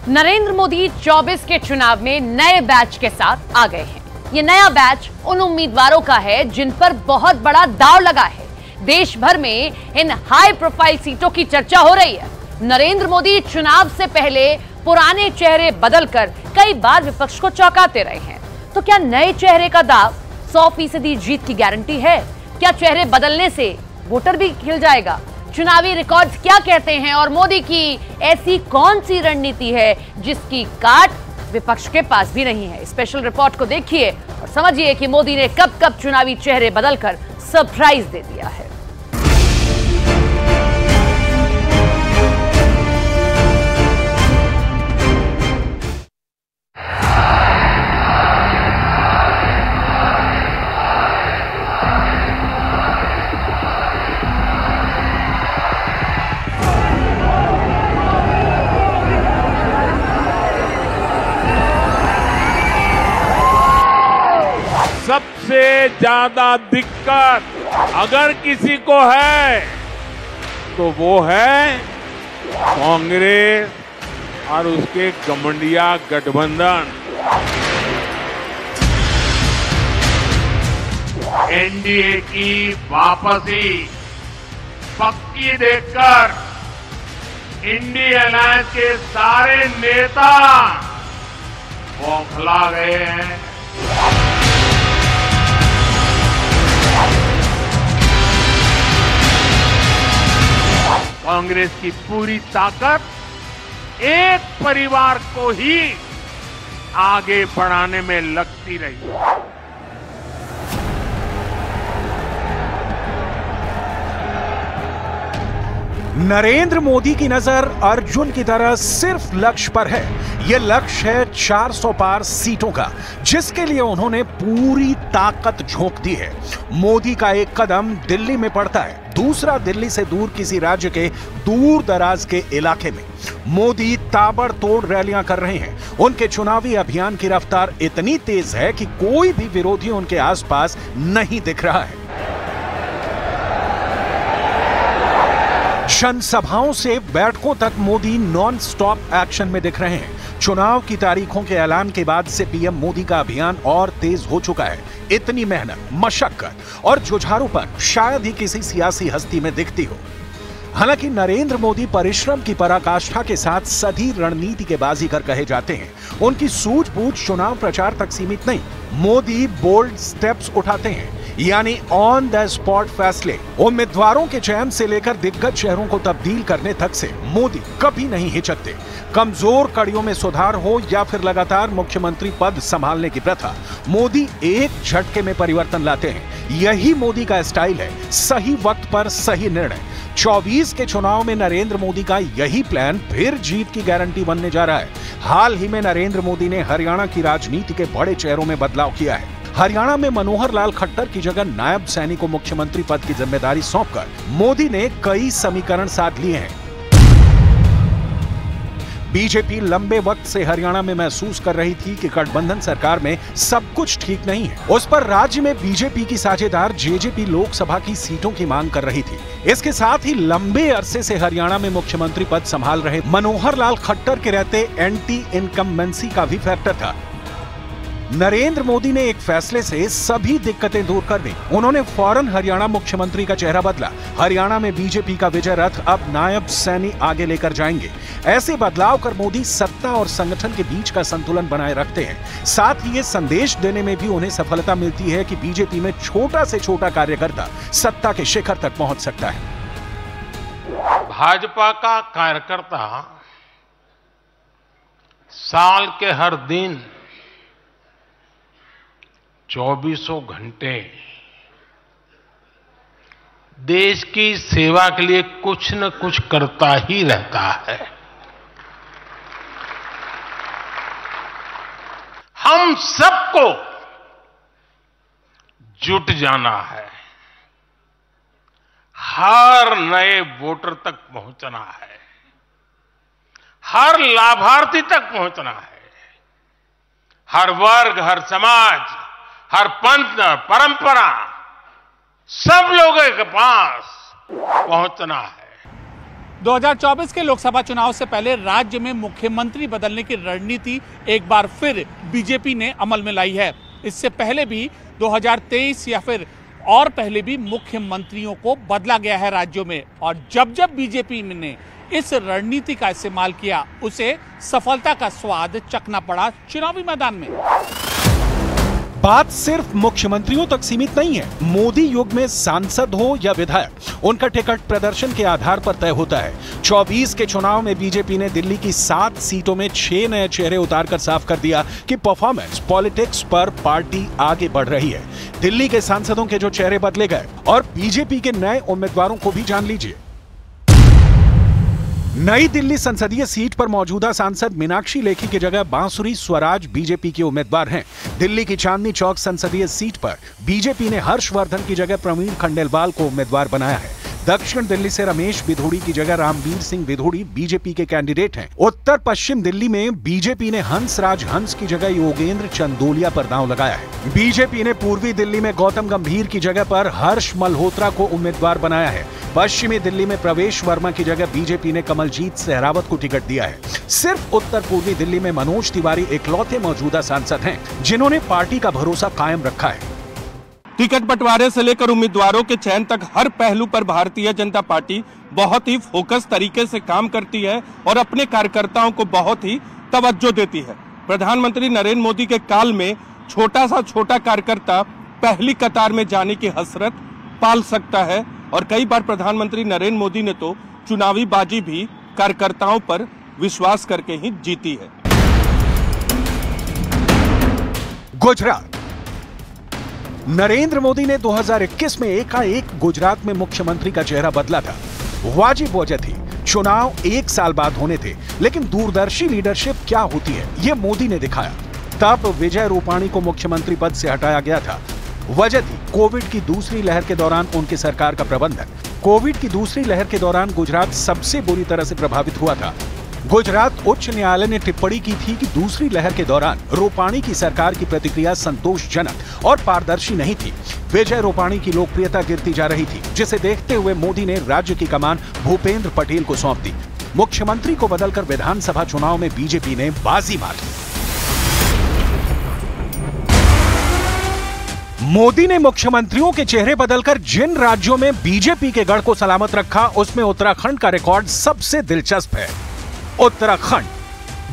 नरेंद्र मोदी 24 के चुनाव में नए बैच के साथ आ गए हैं। ये नया बैच उन उम्मीदवारों का है जिन पर बहुत बड़ा दांव लगा है। देश भर में इन हाई प्रोफाइल सीटों की चर्चा हो रही है। नरेंद्र मोदी चुनाव से पहले पुराने चेहरे बदलकर कई बार विपक्ष को चौंकाते रहे हैं। तो क्या नए चेहरे का दांव 100% जीत की गारंटी है? क्या चेहरे बदलने से वोटर भी खिल जाएगा? चुनावी रिकॉर्ड्स क्या कहते हैं और मोदी की ऐसी कौन सी रणनीति है जिसकी काट विपक्ष के पास भी नहीं है? स्पेशल रिपोर्ट को देखिए और समझिए कि मोदी ने कब कब चुनावी चेहरे बदलकर सरप्राइज दे दिया है। सबसे ज्यादा दिक्कत अगर किसी को है तो वो है कांग्रेस और उसके गठबंधन गठबंधन। एनडीए की वापसी पक्की देखकर इंडिया अलायंस के सारे नेता बौखला गए हैं। कांग्रेस की पूरी ताकत एक परिवार को ही आगे बढ़ाने में लगती रही। नरेंद्र मोदी की नजर अर्जुन की तरह सिर्फ लक्ष्य पर है। यह लक्ष्य है 400 पार सीटों का, जिसके लिए उन्होंने पूरी ताकत झोंक दी है। मोदी का एक कदम दिल्ली में पड़ता है, दूसरा दिल्ली से दूर किसी राज्य के दूर दराज के इलाके में। मोदी ताबड़तोड़ रैलियां कर रहे हैं। उनके चुनावी अभियान की रफ्तार इतनी तेज है कि कोई भी विरोधी उनके आसपास नहीं दिख रहा है। जनसभाओं से बैठकों तक मोदी नॉन स्टॉप एक्शन में दिख रहे हैं। चुनाव की तारीखों के ऐलान के बाद से पीएम मोदी का अभियान और तेज हो चुका है। इतनी मेहनत, मशक्कत और जुझारूपन शायद ही किसी सियासी हस्ती में दिखती हो। हालांकि नरेंद्र मोदी परिश्रम की पराकाष्ठा के साथ सदी रणनीति के बाजीगर कहे जाते हैं। उनकी सूझबूझ चुनाव प्रचार तक सीमित नहीं। मोदी बोल्ड स्टेप्स उठाते हैं, यानी ऑन द स्पॉट फैसले। उम्मीदवारों के चयन से लेकर दिग्गज शहरों को तब्दील करने तक से मोदी कभी नहीं हिचकते। कमजोर कड़ियों में सुधार हो या फिर लगातार मुख्यमंत्री पद संभालने की प्रथा, मोदी एक झटके में परिवर्तन लाते हैं। यही मोदी का स्टाइल है, सही वक्त पर सही निर्णय। 24 के चुनाव में नरेंद्र मोदी का यही प्लान फिर जीत की गारंटी बनने जा रहा है। हाल ही में नरेंद्र मोदी ने हरियाणा की राजनीति के बड़े चेहरों में बदलाव किया है। हरियाणा में मनोहर लाल खट्टर की जगह नायब सैनी को मुख्यमंत्री पद की जिम्मेदारी सौंपकर मोदी ने कई समीकरण साध लिए हैं। बीजेपी लंबे वक्त से हरियाणा में महसूस कर रही थी कि गठबंधन सरकार में सब कुछ ठीक नहीं है। उस पर राज्य में बीजेपी की साझेदार जेजेपी लोकसभा की सीटों की मांग कर रही थी। इसके साथ ही लंबे अरसे से हरियाणा में मुख्यमंत्री पद संभाल रहे मनोहर लाल खट्टर के रहते एंटी इनकम्बेंसी का भी फैक्टर था। नरेंद्र मोदी ने एक फैसले से सभी दिक्कतें दूर कर दी। उन्होंने फौरन हरियाणा मुख्यमंत्री का चेहरा बदला। हरियाणा में बीजेपी का विजय रथ अब नायब सैनी आगे लेकर जाएंगे। ऐसे बदलाव कर मोदी सत्ता और संगठन के बीच का संतुलन बनाए रखते हैं। साथ ही ये संदेश देने में भी उन्हें सफलता मिलती है कि बीजेपी में छोटा से छोटा कार्यकर्ता सत्ता के शिखर तक पहुंच सकता है। भाजपा का कार्यकर्ता साल के हर दिन 24 घंटे देश की सेवा के लिए कुछ न कुछ करता ही रहता है। हम सबको जुट जाना है, हर नए वोटर तक पहुंचना है, हर लाभार्थी तक पहुंचना है, हर वर्ग, हर समाज, हर पंथ, परंपरा, सब लोगों के पास पहुंचना है। 2024 के लोकसभा चुनाव से पहले राज्य में मुख्यमंत्री बदलने की रणनीति एक बार फिर बीजेपी ने अमल में लाई है। इससे पहले भी 2023 या फिर और पहले भी मुख्यमंत्रियों को बदला गया है राज्यों में, और जब जब बीजेपी ने इस रणनीति का इस्तेमाल किया उसे सफलता का स्वाद चखना पड़ा चुनावी मैदान में। बात सिर्फ मुख्यमंत्रियों तक सीमित नहीं है। मोदी युग में सांसद हो या विधायक, उनका टिकट प्रदर्शन के आधार पर तय होता है। 24 के चुनाव में बीजेपी ने दिल्ली की 7 सीटों में 6 नए चेहरे उतारकर साफ कर दिया कि परफॉर्मेंस पॉलिटिक्स पर पार्टी आगे बढ़ रही है। दिल्ली के सांसदों के जो चेहरे बदले गए और बीजेपी के नए उम्मीदवारों को भी जान लीजिए। नई दिल्ली संसदीय सीट पर मौजूदा सांसद मीनाक्षी लेखी की जगह बांसुरी स्वराज बीजेपी के उम्मीदवार हैं। दिल्ली की चांदनी चौक संसदीय सीट पर बीजेपी ने हर्षवर्धन की जगह प्रवीण खंडेलवाल को उम्मीदवार बनाया है। दक्षिण दिल्ली से रमेश बिधूड़ी की जगह रामवीर सिंह बिधूड़ी बीजेपी के कैंडिडेट हैं। उत्तर पश्चिम दिल्ली में बीजेपी ने हंसराज हंस की जगह योगेंद्र चंदोलिया पर दांव लगाया है। बीजेपी ने पूर्वी दिल्ली में गौतम गंभीर की जगह पर हर्ष मल्होत्रा को उम्मीदवार बनाया है। पश्चिमी दिल्ली में प्रवेश वर्मा की जगह बीजेपी ने कमलजीत सहरावत को टिकट दिया है। सिर्फ उत्तर पूर्वी दिल्ली में मनोज तिवारी इकलौते मौजूदा सांसद हैं जिन्होंने पार्टी का भरोसा कायम रखा है। टिकट बंटवारे से लेकर उम्मीदवारों के चयन तक हर पहलू पर भारतीय जनता पार्टी बहुत ही फोकस तरीके से काम करती है और अपने कार्यकर्ताओं को बहुत ही तवज्जो देती है। प्रधानमंत्री नरेंद्र मोदी के काल में छोटा सा छोटा कार्यकर्ता पहली कतार में जाने की हसरत पाल सकता है, और कई बार प्रधानमंत्री नरेंद्र मोदी ने तो चुनावी बाजी भी कार्यकर्ताओं पर विश्वास करके ही जीती है। गुजरात। नरेंद्र मोदी ने 2021 में एकाएक गुजरात में मुख्यमंत्री का चेहरा बदला था। वाजिब वजह थी, चुनाव 1 साल बाद होने थे, लेकिन दूरदर्शी लीडरशिप क्या होती है ये मोदी ने दिखाया। तब विजय रूपाणी को मुख्यमंत्री पद से हटाया गया था। वजह थी कोविड की दूसरी लहर के दौरान उनकी सरकार का प्रबंधन। कोविड की दूसरी लहर के दौरान गुजरात सबसे बुरी तरह से प्रभावित हुआ था। गुजरात उच्च न्यायालय ने टिप्पणी की थी कि दूसरी लहर के दौरान रूपाणी की सरकार की प्रतिक्रिया संतोषजनक और पारदर्शी नहीं थी। विजय रूपाणी की लोकप्रियता गिरती जा रही थी, जिसे देखते हुए मोदी ने राज्य की कमान भूपेंद्र पटेल को सौंप दी। मुख्यमंत्री को बदलकर विधानसभा चुनाव में बीजेपी ने बाजी मारी। मोदी ने मुख्यमंत्रियों के चेहरे बदलकर जिन राज्यों में बीजेपी के गढ़ को सलामत रखा, उसमें उत्तराखंड का रिकॉर्ड सबसे दिलचस्प है। उत्तराखंड।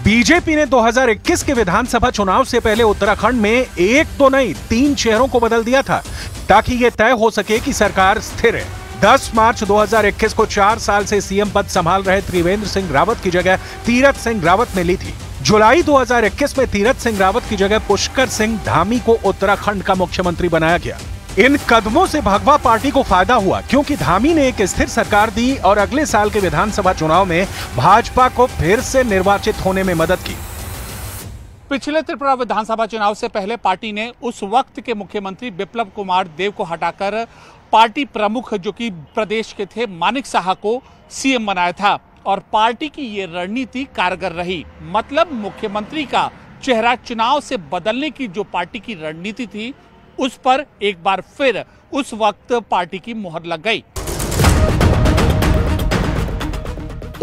बीजेपी ने 2021 के विधानसभा चुनाव से पहले उत्तराखंड में एक तो नहीं 3 चेहरों को बदल दिया था, ताकि यह तय हो सके कि सरकार स्थिर है। 10 मार्च 2021 को 4 साल से सीएम पद संभाल रहे त्रिवेंद्र सिंह रावत की जगह तीरथ सिंह रावत ने ली थी। जुलाई 2021 में तीरथ सिंह रावत की जगह पुष्कर सिंह धामी को उत्तराखंड का मुख्यमंत्री बनाया गया। इन कदमों से भाजपा पार्टी को फायदा हुआ, क्योंकि धामी ने एक स्थिर सरकार दी और अगले साल के विधानसभा चुनाव में भाजपा को फिर से निर्वाचित होने में मदद की। पिछले त्रिपुरा विधानसभा चुनाव से पहले पार्टी ने उस वक्त के मुख्यमंत्री बिप्लब कुमार देव को हटाकर पार्टी प्रमुख जो कि प्रदेश के थे मानिक साहा को सीएम बनाया था, और पार्टी की ये रणनीति कारगर रही। मतलब मुख्यमंत्री का चेहरा चुनाव से बदलने की जो पार्टी की रणनीति थी, उस पर एक बार फिर उस वक्त पार्टी की मुहर लग गई।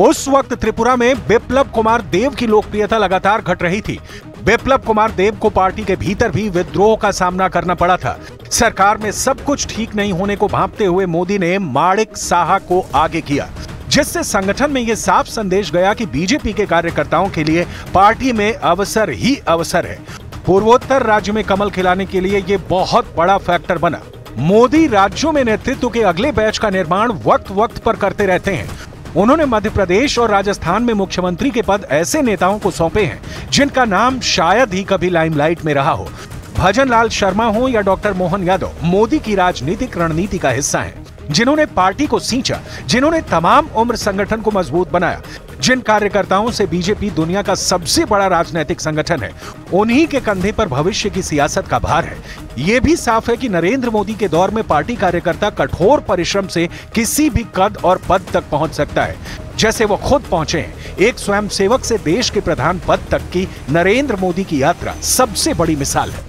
उस वक्त त्रिपुरा में बिप्लब कुमार देव की लोकप्रियता लगातार घट रही थी। बिप्लब कुमार देव को पार्टी के भीतर भी विद्रोह का सामना करना पड़ा था। सरकार में सब कुछ ठीक नहीं होने को भांपते हुए मोदी ने माणिक साहा को आगे किया, जिससे संगठन में यह साफ संदेश गया कि बीजेपी के कार्यकर्ताओं के लिए पार्टी में अवसर ही अवसर है। पूर्वोत्तर राज्य में कमल खिलाने के लिए यह बहुत बड़ा फैक्टर बना। मोदी राज्यों में नेतृत्व के अगले बैच का निर्माण वक्त वक्त पर करते रहते हैं। उन्होंने मध्य प्रदेश और राजस्थान में मुख्यमंत्री के पद ऐसे नेताओं को सौंपे हैं जिनका नाम शायद ही कभी लाइमलाइट में रहा हो। भजन लाल शर्मा हो या डॉक्टर मोहन यादव, मोदी की राजनीतिक रणनीति का हिस्सा हैं, जिन्होंने पार्टी को सींचा, जिन्होंने तमाम उम्र संगठन को मजबूत बनाया, जिन कार्यकर्ताओं से बीजेपी दुनिया का सबसे बड़ा राजनीतिक संगठन है, उन्हीं के कंधे पर भविष्य की सियासत का भार है। ये भी साफ है कि नरेंद्र मोदी के दौर में पार्टी कार्यकर्ता कठोर परिश्रम से किसी भी कद और पद तक पहुंच सकता है, जैसे वो खुद पहुंचे हैं। एक स्वयंसेवक से देश के प्रधान पद तक की नरेंद्र मोदी की यात्रा सबसे बड़ी मिसाल है।